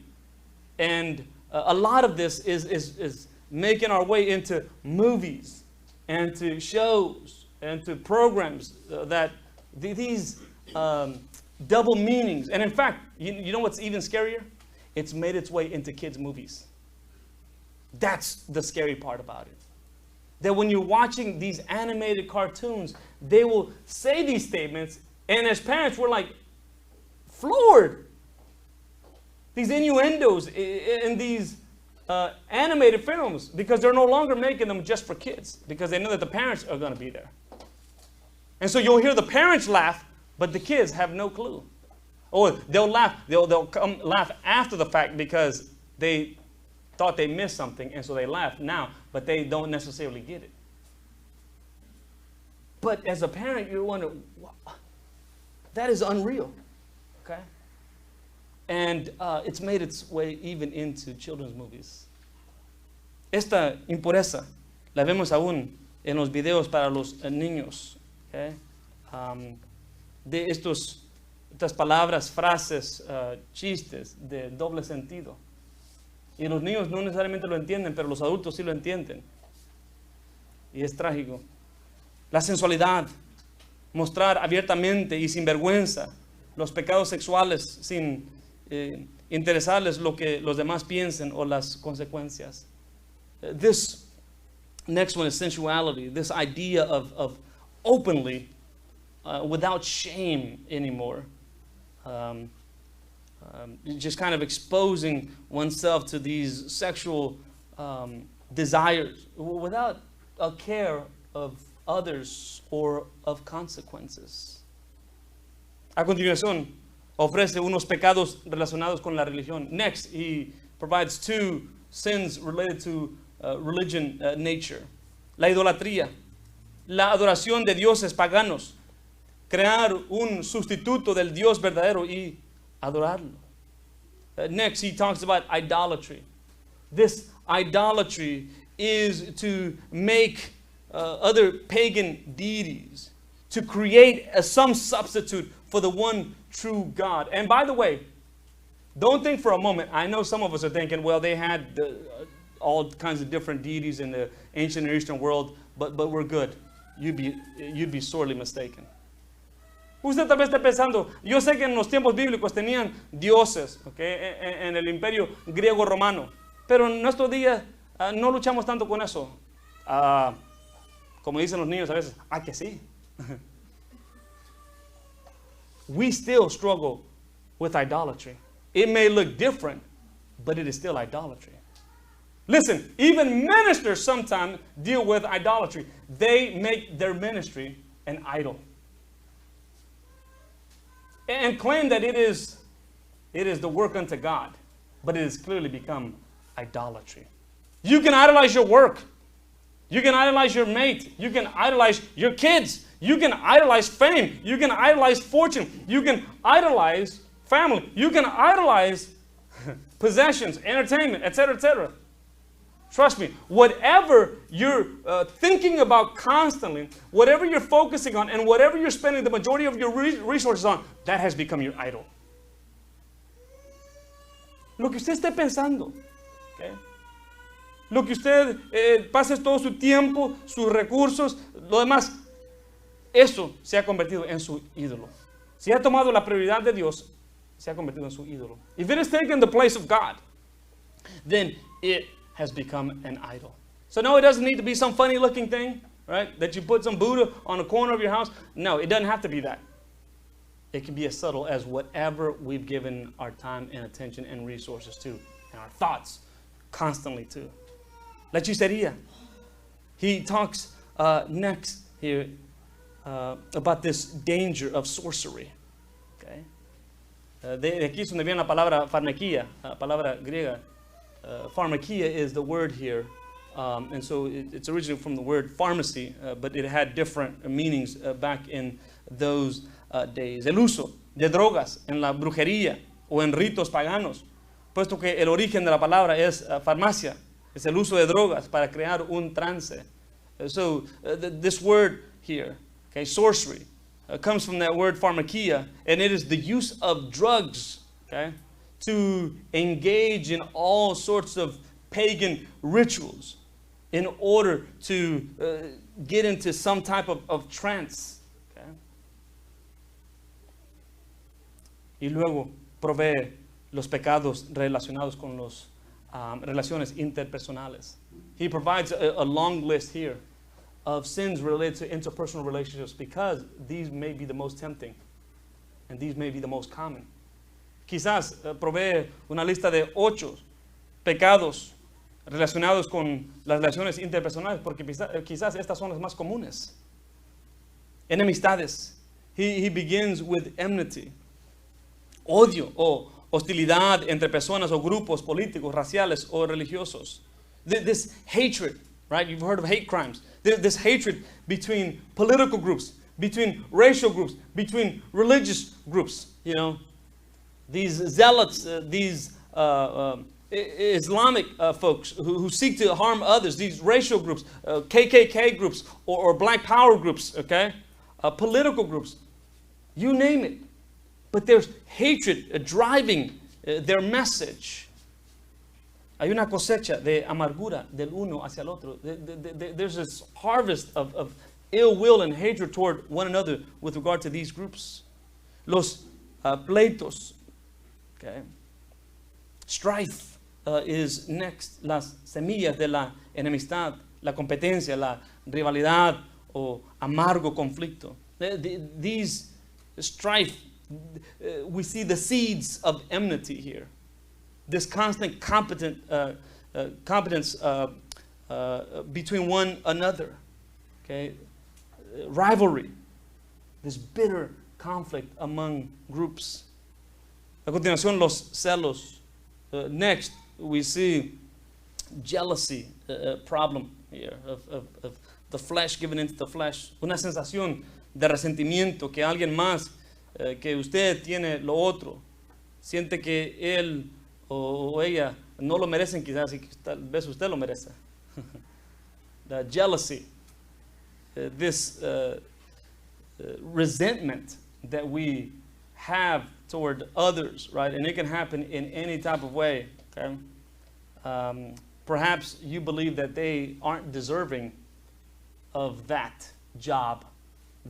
And a lot of this is making our way into movies and to shows and to programs that these double meanings. And in fact, you know what's even scarier? It's made its way into kids' movies. That's the scary part about it. That when you're watching these animated cartoons, they will say these statements, and as parents, we're like floored. These innuendos in these animated films, because they're no longer making them just for kids, because they know that the parents are going to be there. And so you'll hear the parents laugh, but the kids have no clue. Or they'll laugh, they'll come laugh after the fact because they thought they missed something, and so they laugh now, but they don't necessarily get it. But as a parent, you're wondering, that is unreal. Okay? And it's made its way even into children's movies. Esta impureza la vemos aún en los videos para los niños. Okay? De estas palabras, frases, chistes de doble sentido. Y los niños no necesariamente lo entienden, pero los adultos sí lo entienden. Y es trágico. La sensualidad, mostrar abiertamente y sin vergüenza los pecados sexuales sin interesarles lo que los demás piensen o las consecuencias. This next one is sensuality, this idea of openly, without shame anymore. Just kind of exposing oneself to these sexual desires without a care of others or of consequences. A continuación, ofrece unos pecados relacionados con la religión. Next, he provides 2 sins related to religion nature. La idolatría, la adoración de dioses paganos, crear un sustituto del Dios verdadero y adorarlo. Next, he talks about idolatry. This idolatry is to make other pagan deities, to create some substitute for the one true God. And by the way, don't think for a moment, I know some of us are thinking, well, they had all kinds of different deities in the ancient Near Eastern world, but we're good. You'd be sorely mistaken. Usted tal vez está pensando, yo sé que en los tiempos bíblicos tenían dioses, okay, en el imperio griego romano, pero en nuestros días no luchamos tanto con eso. Como dicen los niños a veces, que sí. We still struggle with idolatry. It may look different, but it is still idolatry. Listen, even ministers sometimes deal with idolatry. They make their ministry an idol and claim that it is the work unto God, but it has clearly become idolatry. You can idolize your work. You can idolize your mate. You can idolize your kids. You can idolize fame. You can idolize fortune. You can idolize family. You can idolize possessions, entertainment, etc., etc. Trust me, whatever you're thinking about constantly, whatever you're focusing on, and whatever you're spending the majority of your resources on, that has become your idol. Lo que usted esté pensando, okay? Lo que usted pase todo su tiempo, sus recursos, lo demás, eso se ha convertido en su ídolo. Si ha tomado la prioridad de Dios, se ha convertido en su ídolo. If it has taken the place of God, then it has become an idol. So no, it doesn't need to be some funny looking thing, right? That you put some Buddha on the corner of your house. No, it doesn't have to be that. It can be as subtle as whatever we've given our time and attention and resources to, and our thoughts constantly to. La hechicería. He talks next here about this danger of sorcery. Okay? De aquí es donde viene la palabra pharmakia, la palabra griega. Pharmakia is the word here, and so it's originally from the word pharmacy, but it had different meanings back in those days. El uso de drogas en la brujería o en ritos paganos, puesto que el origen de la palabra es farmacia, es el uso de drogas para crear un trance. So this word here, okay, sorcery, comes from that word pharmakia, and it is the use of drugs, okay, to engage in all sorts of pagan rituals in order to get into some type of trance. Okay? Y luego provee los pecados relacionados con las relaciones interpersonales. He provides a long list here of sins related to interpersonal relationships because these may be the most tempting and these may be the most common. Quizás provee una lista de 8 pecados relacionados con las relaciones interpersonales, porque quizás estas son las más comunes. Enemistades. He begins with enmity. Odio o hostilidad entre personas o grupos políticos, raciales o religiosos. This hatred, right? You've heard of hate crimes. This hatred between political groups, between racial groups, between religious groups, you know. These zealots, these Islamic folks who seek to harm others, these racial groups, KKK groups, or Black Power groups, okay? Political groups, you name it. But there's hatred driving their message. Hay una cosecha de amargura del uno hacia el otro. There's this harvest of ill will and hatred toward one another with regard to these groups. Los pleitos. Okay. Strife is next. Las semillas de la enemistad, la competencia, la rivalidad o amargo conflicto. These strife, we see the seeds of enmity here. This constant competence between one another. Okay, rivalry. This bitter conflict among groups. A continuación, los celos. Next, we see jealousy, problem here of the flesh given into the flesh. Una sensación de resentimiento que alguien más que usted tiene lo otro. Siente que él o ella no lo merecen quizás y que tal vez usted lo merece. The jealousy, this resentment that we have toward others, right? And it can happen in any type of way, okay? Perhaps you believe that they aren't deserving of that job,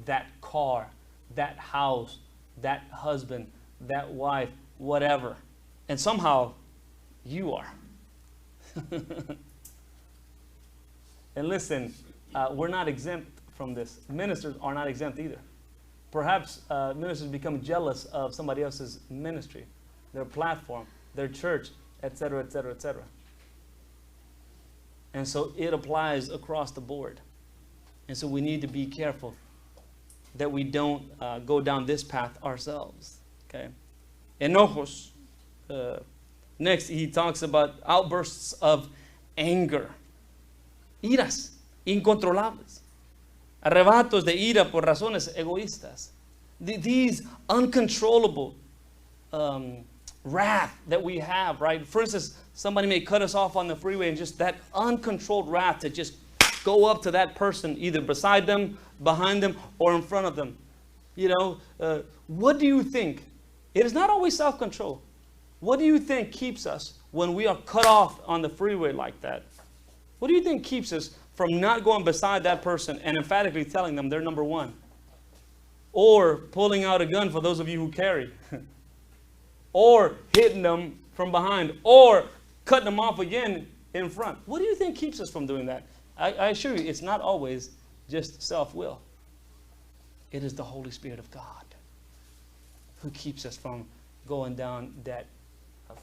that car, that house, that husband, that wife, whatever. And somehow you are. And listen, we're not exempt from this. Ministers are not exempt either. Perhaps ministers become jealous of somebody else's ministry, their platform, their church, etc., etc., etc. And so it applies across the board. And so we need to be careful that we don't go down this path ourselves. Okay? Enojos. Next, he talks about outbursts of anger. Iras incontrolables. Arrebatos de ira por razones egoístas. These uncontrollable wrath that we have, right? For instance, somebody may cut us off on the freeway and just that uncontrolled wrath to just go up to that person, either beside them, behind them, or in front of them. You know, what do you think? It is not always self-control. What do you think keeps us when we are cut off on the freeway like that? What do you think keeps us from not going beside that person and emphatically telling them they're number one? Or pulling out a gun for those of you who carry. Or hitting them from behind. Or cutting them off again in front. What do you think keeps us from doing that? I assure you, it's not always just self-will. It is the Holy Spirit of God who keeps us from going down that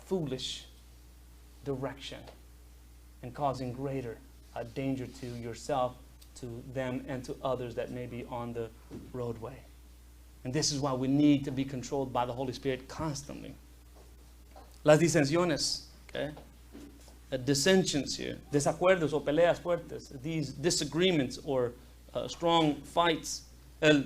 foolish direction and causing greater danger to yourself, to them, and to others that may be on the roadway. And this is why we need to be controlled by the Holy Spirit constantly. Las disensiones, okay? Dissensions here, desacuerdos o peleas fuertes, these disagreements or strong fights, el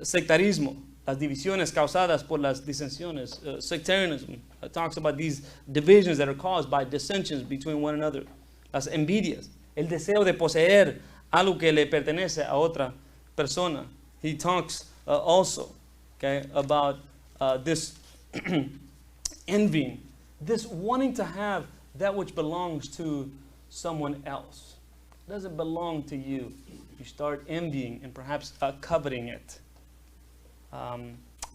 sectarismo, las divisiones causadas por las disensiones, sectarianism talks about these divisions that are caused by dissensions between one another, las envidias, el deseo de poseer algo que le pertenece a otra persona. He talks also, okay, about this envying, this wanting to have that which belongs to someone else. It doesn't belong to you. You start envying and perhaps coveting it.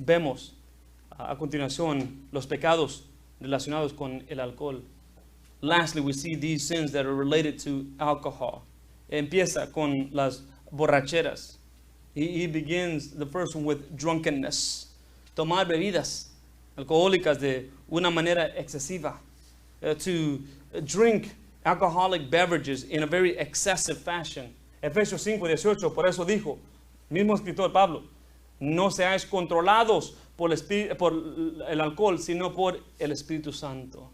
Vemos a continuación los pecados relacionados con el alcohol. Lastly, we see these sins that are related to alcohol. Empieza con las borracheras. He begins the first one with drunkenness. Tomar bebidas alcohólicas de una manera excesiva. To drink alcoholic beverages in a very excessive fashion. Efesios 5:18, por eso dijo, mismo escritor Pablo, no seáis controlados por el alcohol, sino por el Espíritu Santo.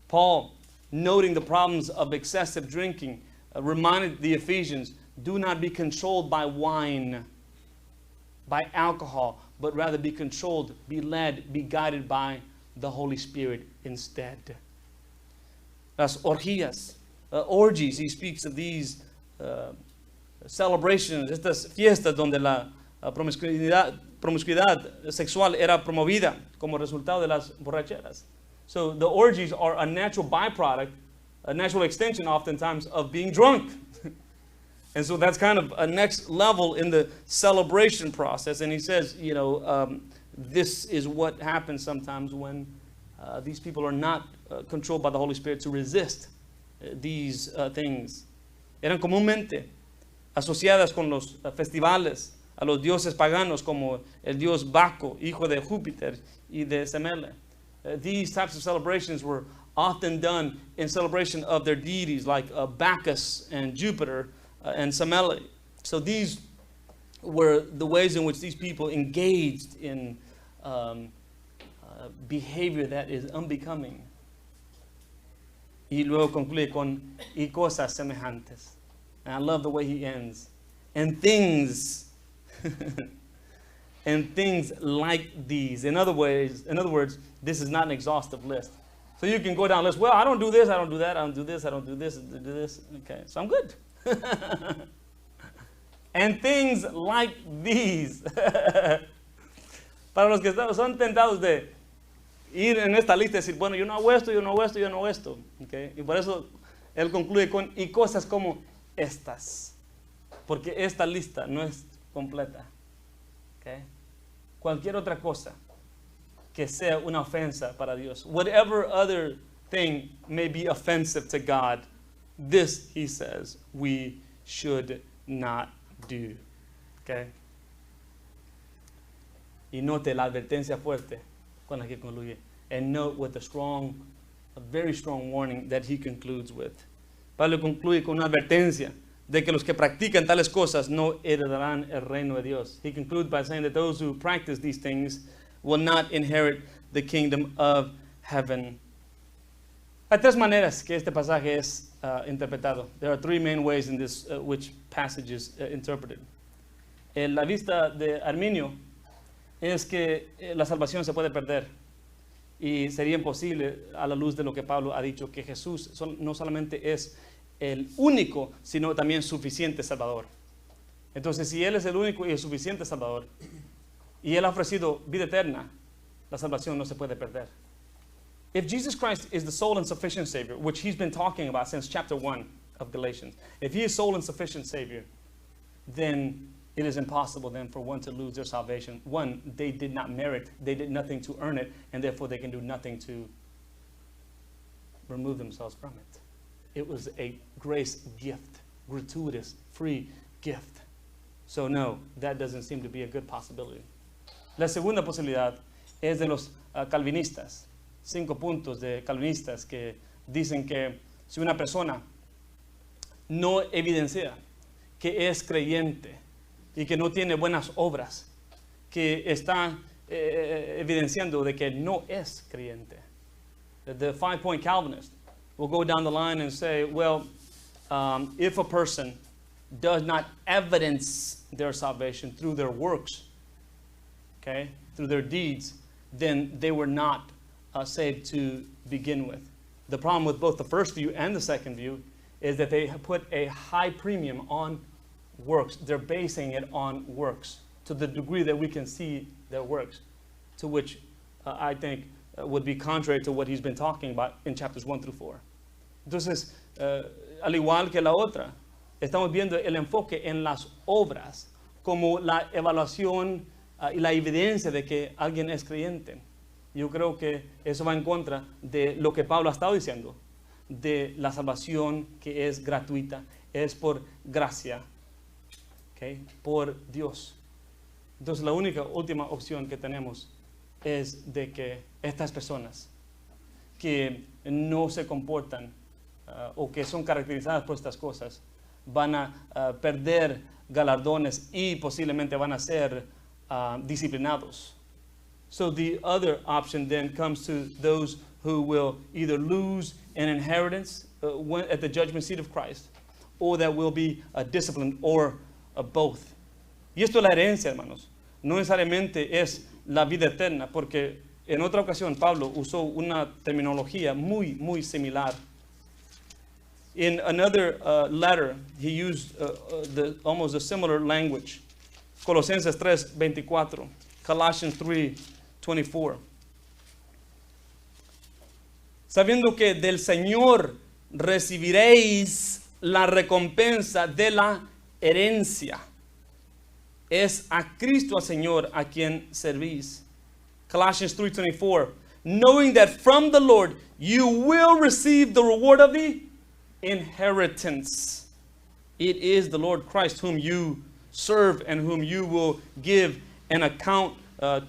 Paul, noting the problems of excessive drinking, reminded the Ephesians, do not be controlled by wine, by alcohol, but rather be controlled, be led, be guided by the Holy Spirit instead. Las orgías, orgies, he speaks of these celebrations, estas fiestas donde la promiscuidad sexual era promovida como resultado de las borracheras. So the orgies are a natural byproduct, a natural extension oftentimes of being drunk. And so that's kind of a next level in the celebration process. And he says, you know, this is what happens sometimes when these people are not controlled by the Holy Spirit to resist these things. Eran comúnmente asociadas con los festivales a los dioses paganos como el dios Baco, hijo de Júpiter y de Semele. These types of celebrations were often done in celebration of their deities like Bacchus and Jupiter and Semele. So these were the ways in which these people engaged in behavior that is unbecoming. Y luego concluye con y cosas semejantes. And I love the way he ends. And things, and things like these. In other words, this is not an exhaustive list. So you can go down a list. Well, I don't do this, I don't do that, I don't do this, I don't do this, I do this. Okay, so I'm good. And things like these. Para los que son tentados de ir en esta lista y decir, bueno, yo no hago esto, yo no hago esto, yo no hago esto. Okay? Y por eso él concluye con, y cosas como estas. Porque esta lista no es completa. Okay? Cualquier otra cosa que sea una ofensa para Dios. Whatever other thing may be offensive to God, this, he says, we should not do. Okay? Y note la advertencia fuerte con la que concluye. And note with a very strong warning that he concludes with. Pablo concluye con una advertencia de que los que practican tales cosas no heredarán el reino de Dios. He concludes by saying that those who practice these things will not inherit the kingdom of heaven. Hay tres maneras que este pasaje es interpretado. There are three main ways in this which passage is interpreted. La vista de Arminio es que la salvación se puede perder y sería imposible a la luz de lo que Pablo ha dicho, que Jesús no solamente es el único, sino también suficiente Salvador. Entonces, si Él es el único y el suficiente Salvador, y Él ha ofrecido vida eterna, la salvación no se puede perder. If Jesus Christ is the sole and sufficient Savior, which He's been talking about since chapter 1 of Galatians, if He is sole and sufficient Savior, then it is impossible then for one to lose their salvation. One, they did not merit, they did nothing to earn it, and therefore they can do nothing to remove themselves from it. It was a grace gift, gratuitous, free gift. So no, that doesn't seem to be a good possibility. La segunda posibilidad es de los calvinistas. 5 puntos de calvinistas que dicen que si una persona no evidencia que es creyente y que no tiene buenas obras, que está evidenciando de que no es creyente. The 5-point Calvinist will go down the line and say, well, if a person does not evidence their salvation through their works, okay, through their deeds, then they were not saved to begin with. The problem with both the first view and the second view is that they have put a high premium on works. They're basing it on works to the degree that we can see their works, to which I think would be contrary to what he's been talking about in chapters 1 through 4. Entonces, al igual que la otra, estamos viendo el enfoque en las obras como la evaluación y la evidencia de que alguien es creyente. Yo creo que eso va en contra de lo que Pablo ha estado diciendo, de la salvación que es gratuita, es por gracia, ¿okay? Por Dios. Entonces la última opción que tenemos es de que estas personas que no se comportan o que son caracterizadas por estas cosas van a perder galardones y posiblemente van a ser disciplinados. So the other option then comes to those who will either lose an inheritance at the judgment seat of Christ, or that will be disciplined, or both. Y esto es la herencia, hermanos. No necesariamente es la vida eterna, porque en otra ocasión Pablo usó una terminología muy similar. In another letter, he used almost a similar language. Colosenses 3:24, Colossians 3:24. Sabiendo que del Señor recibiréis la recompensa de la herencia. Es a Cristo al Señor a quien servís. Colossians 3:24. Knowing that from the Lord you will receive the reward of the inheritance. It is the Lord Christ whom you serve and whom you will give an account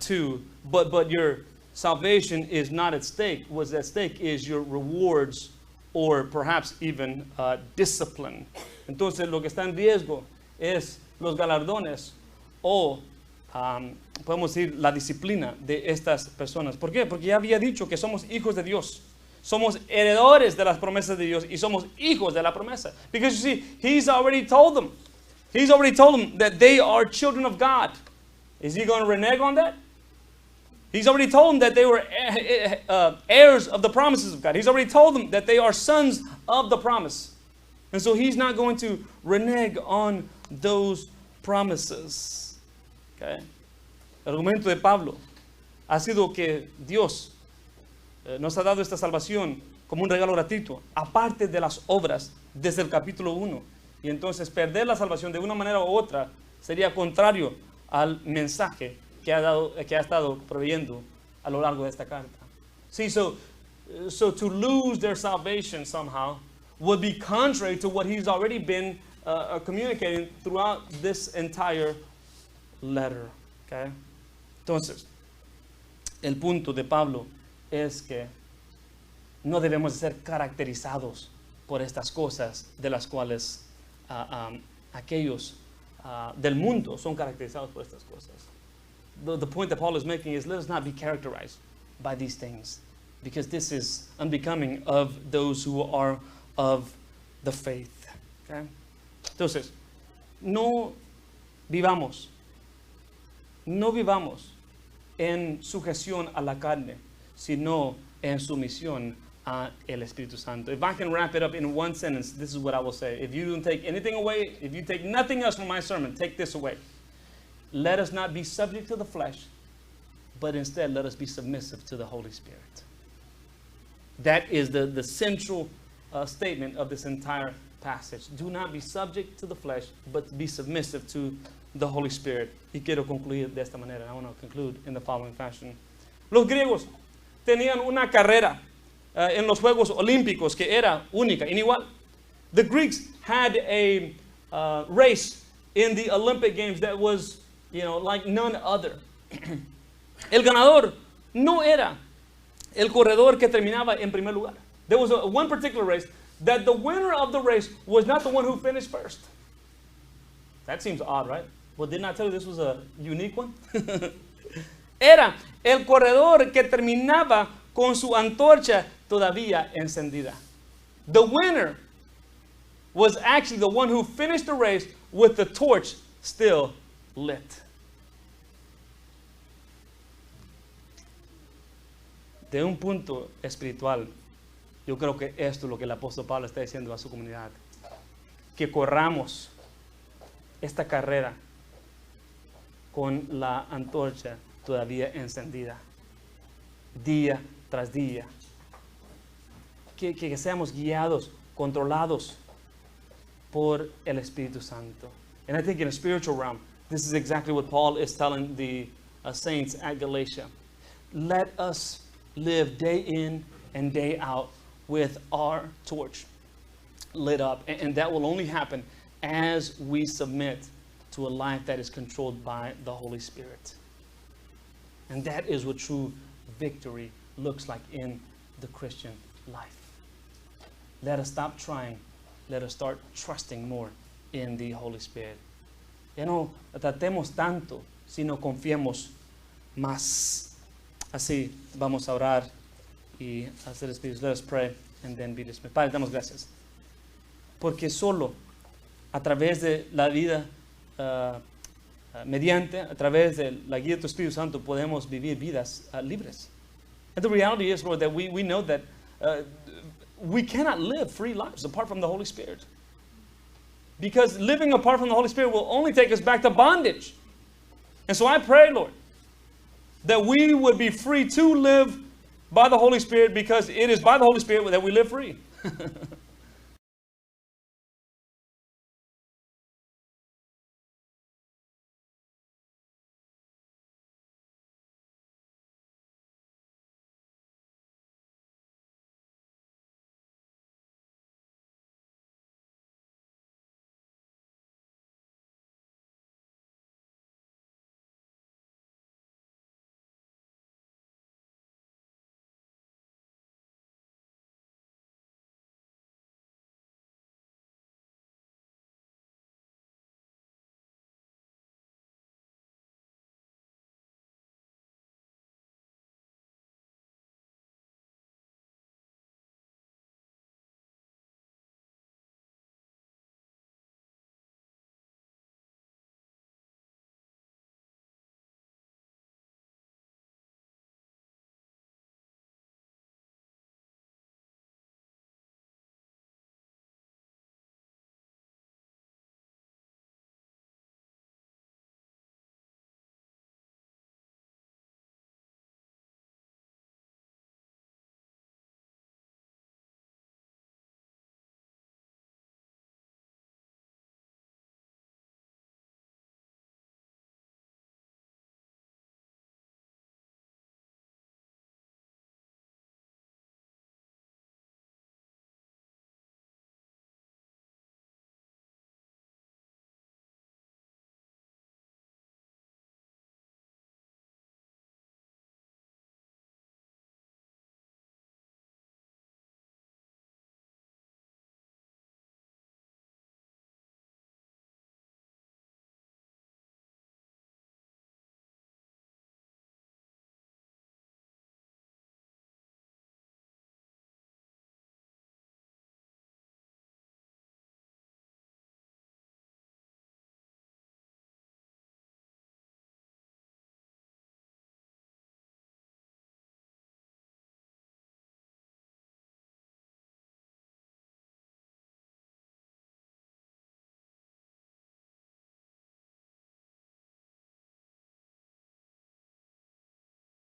to. But your salvation is not at stake. What's at stake is your rewards or perhaps even discipline. Entonces lo que está en riesgo es los galardones o podemos decir la disciplina de estas personas. ¿Por qué? Porque ya había dicho que somos hijos de Dios. Somos heredores de las promesas de Dios y somos hijos de la promesa. Because you see, He's already told them. He's already told them that they are children of God. Is He going to renege on that? He's already told them that they were heirs of the promises of God. He's already told them that they are sons of the promise. And so He's not going to renege on those promises. Okay? El argumento de Pablo ha sido que Dios nos ha dado esta salvación como un regalo gratuito, aparte de las obras, desde el capítulo 1. Y entonces perder la salvación de una manera u otra sería contrario al mensaje que ha estado proveyendo a lo largo de esta carta. See, so to lose their salvation somehow would be contrary to what he's already been communicating throughout this entire letter. Okay? Entonces, el punto de Pablo es que no debemos ser caracterizados por estas cosas de las cuales aquellos del mundo son caracterizados por estas cosas. The point that Paul is making is, let us not be characterized by these things, because this is unbecoming of those who are of the faith. Okay? Entonces, no vivamos en sujeción a la carne, sino en sumisión a el Espíritu Santo. If I can wrap it up in one sentence, this is what I will say. If you don't take anything away, if you take nothing else from my sermon, take this away. Let us not be subject to the flesh, but instead let us be submissive to the Holy Spirit. That is the central statement of this entire passage. Do not be subject to the flesh, but be submissive to the Holy Spirit. Y quiero concluir de esta manera. I want to conclude in the following fashion. Los griegos tenían una carrera en los Juegos Olímpicos que era única, inigual. The Greeks had a race in the Olympic Games that was, like none other. El ganador no era el corredor que terminaba en primer lugar. There was one particular race that the winner of the race was not the one who finished first. That seems odd, right? Well, didn't I tell you this was a unique one? Era el corredor que terminaba con su antorcha todavía encendida. The winner was actually the one who finished the race with the torch still lit. De un punto espiritual, yo creo que esto es lo que el apóstol Pablo está diciendo a su comunidad. Que corramos esta carrera con la antorcha todavía encendida, día tras día. Que seamos guiados, controlados por el Espíritu Santo. And I think in a spiritual realm, this is exactly what Paul is telling the saints at Galatia. Let us live day in and day out with our torch lit up. And that will only happen as we submit to a life that is controlled by the Holy Spirit. And that is what true victory looks like in the Christian life. Let us stop trying. Let us start trusting more in the Holy Spirit. Ya no tratemos tanto, sino confiemos más. Así vamos a orar y hacer despedidos. Let us pray and then be dismissed. Padre, damos gracias. Porque solo a través de la vida mediante, a través de la guía de tu Espíritu Santo, podemos vivir vidas libres. And the reality is, Lord, that we know that we cannot live free lives apart from the Holy Spirit. Because living apart from the Holy Spirit will only take us back to bondage. And so I pray, Lord, that we would be free to live by the Holy Spirit, because it is by the Holy Spirit that we live free.